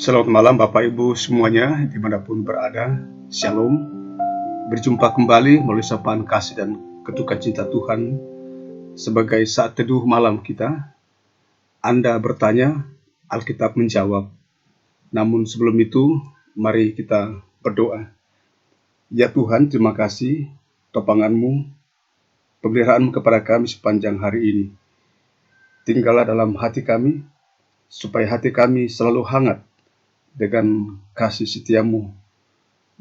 Selamat malam Bapak Ibu semuanya dimanapun berada. Shalom. Berjumpa kembali melalui sapaan kasih dan ketukan cinta Tuhan sebagai saat teduh malam kita. Anda bertanya, Alkitab menjawab. Namun sebelum itu, mari kita berdoa. Ya Tuhan, terima kasih topangan-Mu, pemeliharaan-Mu kepada kami sepanjang hari ini. Tinggallah dalam hati kami, supaya hati kami selalu hangat dengan kasih setia-Mu,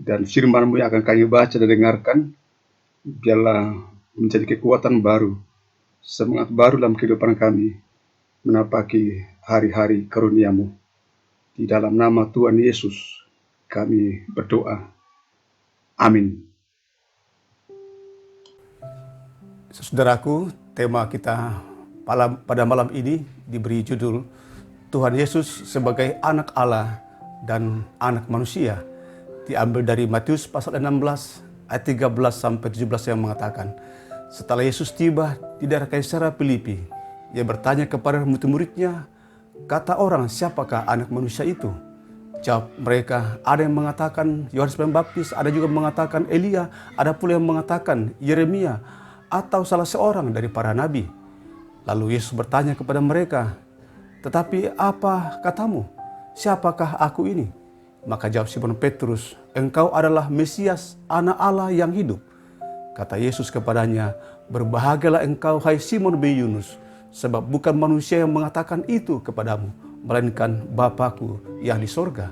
dan firman-Mu yang akan kami baca dan dengarkan, biarlah menjadi kekuatan baru, semangat baru dalam kehidupan kami, menapaki hari-hari karunia-Mu. Di dalam nama Tuhan Yesus, kami berdoa. Amin. Saudaraku, tema kita pada malam ini diberi judul Tuhan Yesus sebagai anak Allah dan anak manusia. Diambil dari Matius pasal 16 ayat 13 sampai 17 yang mengatakan, setelah Yesus tiba di daerah Kaisarea Filipi, ia bertanya kepada murid-muridnya, kata orang, siapakah anak manusia itu? Jawab mereka, ada yang mengatakan Yohanes Pembaptis, ada juga mengatakan Elia, ada pula yang mengatakan Yeremia atau salah seorang dari para nabi. Lalu Yesus bertanya kepada mereka, tetapi apa katamu? Siapakah aku ini? Maka jawab Simon Petrus, engkau adalah Mesias, anak Allah yang hidup. Kata Yesus kepadanya, berbahagialah engkau hai Simon bin Yunus, sebab bukan manusia yang mengatakan itu kepadamu, melainkan Bapa-Ku yang di sorga.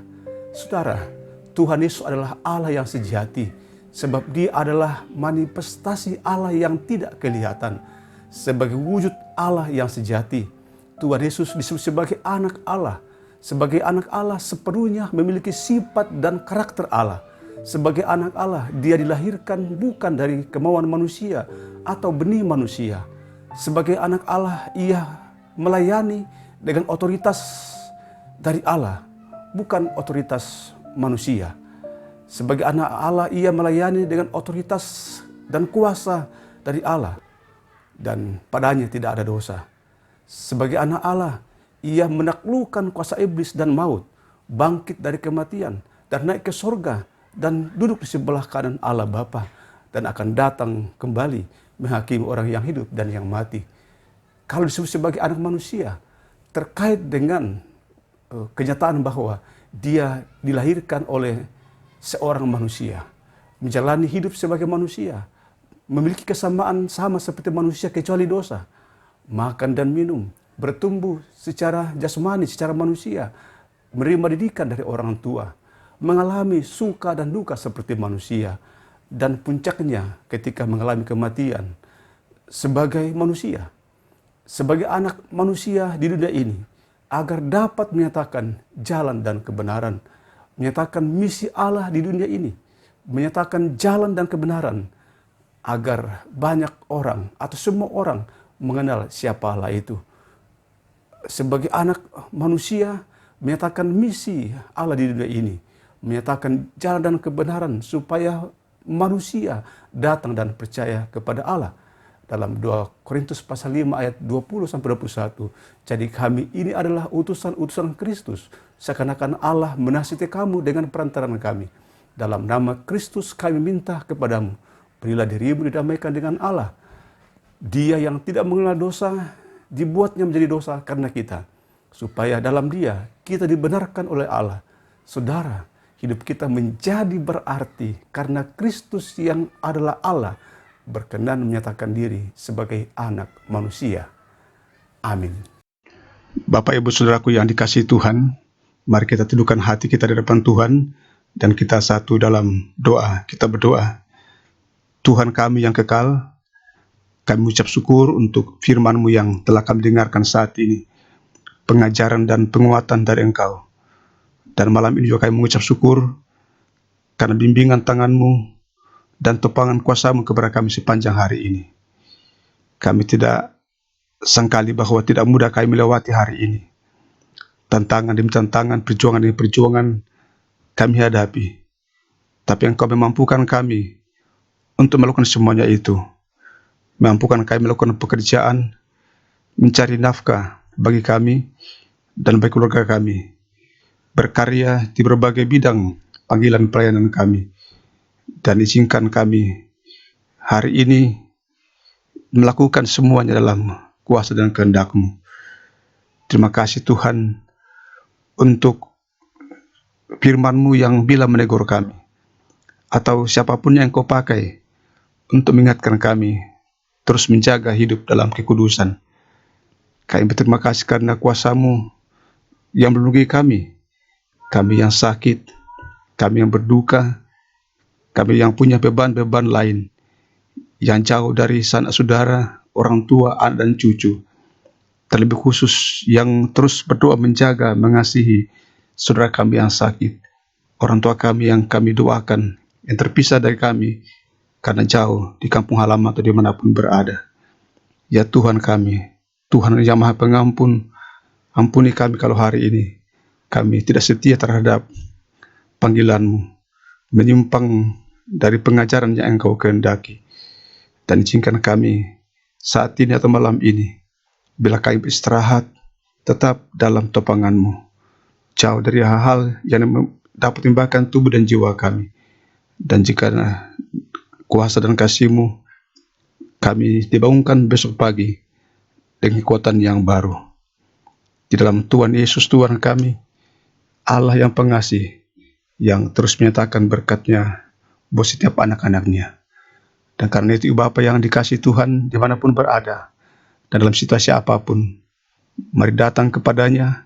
Saudara, Tuhan Yesus adalah Allah yang sejati, sebab Dia adalah manifestasi Allah yang tidak kelihatan. Sebagai wujud Allah yang sejati, Tuhan Yesus disebut sebagai anak Allah. Sebagai anak Allah sepenuhnya memiliki sifat dan karakter Allah. Sebagai anak Allah, Dia dilahirkan bukan dari kemauan manusia atau benih manusia. Sebagai anak Allah, Ia melayani dengan otoritas dari Allah, bukan otoritas manusia. Sebagai anak Allah, Ia melayani dengan otoritas dan kuasa dari Allah, dan padanya tidak ada dosa. Sebagai anak Allah, Ia menaklukkan kuasa iblis dan maut, bangkit dari kematian, dan naik ke sorga, dan duduk di sebelah kanan Allah Bapa, dan akan datang kembali menghakimi orang yang hidup dan yang mati. Kalau disebut sebagai anak manusia, terkait dengan kenyataan bahwa Dia dilahirkan oleh seorang manusia, menjalani hidup sebagai manusia, memiliki kesamaan sama seperti manusia kecuali dosa, makan dan minum, bertumbuh secara jasmani, secara manusia, menerima didikan dari orang tua, mengalami suka dan duka seperti manusia, dan puncaknya ketika mengalami kematian sebagai manusia, sebagai anak manusia di dunia ini, agar dapat menyatakan jalan dan kebenaran, menyatakan misi Allah di dunia ini, menyatakan jalan dan kebenaran, agar banyak orang atau semua orang mengenal siapa Allah itu. Sebagai anak manusia, menyatakan misi Allah di dunia ini, menyatakan jalan dan kebenaran supaya manusia datang dan percaya kepada Allah. Dalam 2 Korintus pasal 5 ayat 20-21, jadi kami ini adalah utusan-utusan Kristus, seakan-akan Allah menasihati kamu dengan perantaran kami. Dalam nama Kristus kami minta kepadamu, berilah dirimu didamaikan dengan Allah. Dia yang tidak mengenal dosa, dibuatnya menjadi dosa karena kita, supaya dalam Dia kita dibenarkan oleh Allah. Saudara, hidup kita menjadi berarti karena Kristus yang adalah Allah berkenan menyatakan diri sebagai anak manusia. Amin. Bapak Ibu Saudaraku yang dikasihi Tuhan, mari kita teduhkan hati kita di depan Tuhan, dan kita satu dalam doa. Kita berdoa. Tuhan kami yang kekal, kami ucap syukur untuk firman-Mu yang telah kami dengarkan saat ini, pengajaran dan penguatan dari Engkau. Dan malam ini juga kami mengucap syukur karena bimbingan tangan-Mu dan topangan kuasa-Mu kepada kami sepanjang hari ini. Kami tidak sangkali bahwa tidak mudah kami melewati hari ini. Tantangan demi tantangan, perjuangan demi perjuangan kami hadapi. Tapi Engkau memampukan kami untuk melakukan semuanya itu. Mampukan kami melakukan pekerjaan, mencari nafkah bagi kami dan bagi keluarga kami. berkarya di berbagai bidang panggilan pelayanan kami. Dan izinkan kami hari ini melakukan semuanya dalam kuasa dan kehendak-Mu. Terima kasih Tuhan untuk firman-Mu yang bila menegur kami, atau siapapun yang Kau pakai untuk mengingatkan kami terus menjaga hidup dalam kekudusan. Kami berterima kasih karena kuasa-Mu yang melindungi kami yang sakit, kami yang berduka, kami yang punya beban-beban lain, yang jauh dari sanak saudara, orang tua, anak dan cucu. Terlebih khusus yang terus berdoa menjaga, mengasihi saudara kami yang sakit, orang tua kami yang kami doakan, yang terpisah dari kami karena jauh di kampung halaman atau dimanapun berada. Ya Tuhan kami, Tuhan yang Maha Pengampun, ampuni kami kalau hari ini kami tidak setia terhadap panggilan-Mu, menyimpang dari pengajaran yang Engkau kehendaki. Dan izinkan kami saat ini atau malam ini, bila kami beristirahat, tetap dalam topangan-Mu, jauh dari hal-hal yang dapat membakar tubuh dan jiwa kami. Dan jika kuasa dan kasih-Mu, kami dibangunkan besok pagi dengan kekuatan yang baru. Di dalam Tuhan Yesus Tuhan kami, Allah yang pengasih, yang terus menyatakan berkat-Nya buat setiap anak-anak-Nya. Dan karena itu Bapa yang dikasih Tuhan dimanapun berada, dan dalam situasi apapun, mari datang kepada-Nya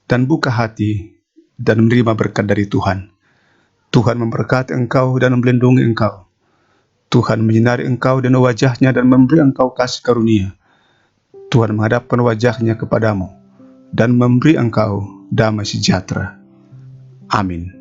dan buka hati dan menerima berkat dari Tuhan. Tuhan memberkati engkau dan melindungi engkau. Tuhan menyinari engkau dan wajah-Nya dan memberi engkau kasih karunia. Tuhan menghadapkan wajah-Nya kepadamu dan memberi engkau damai sejahtera. Amin.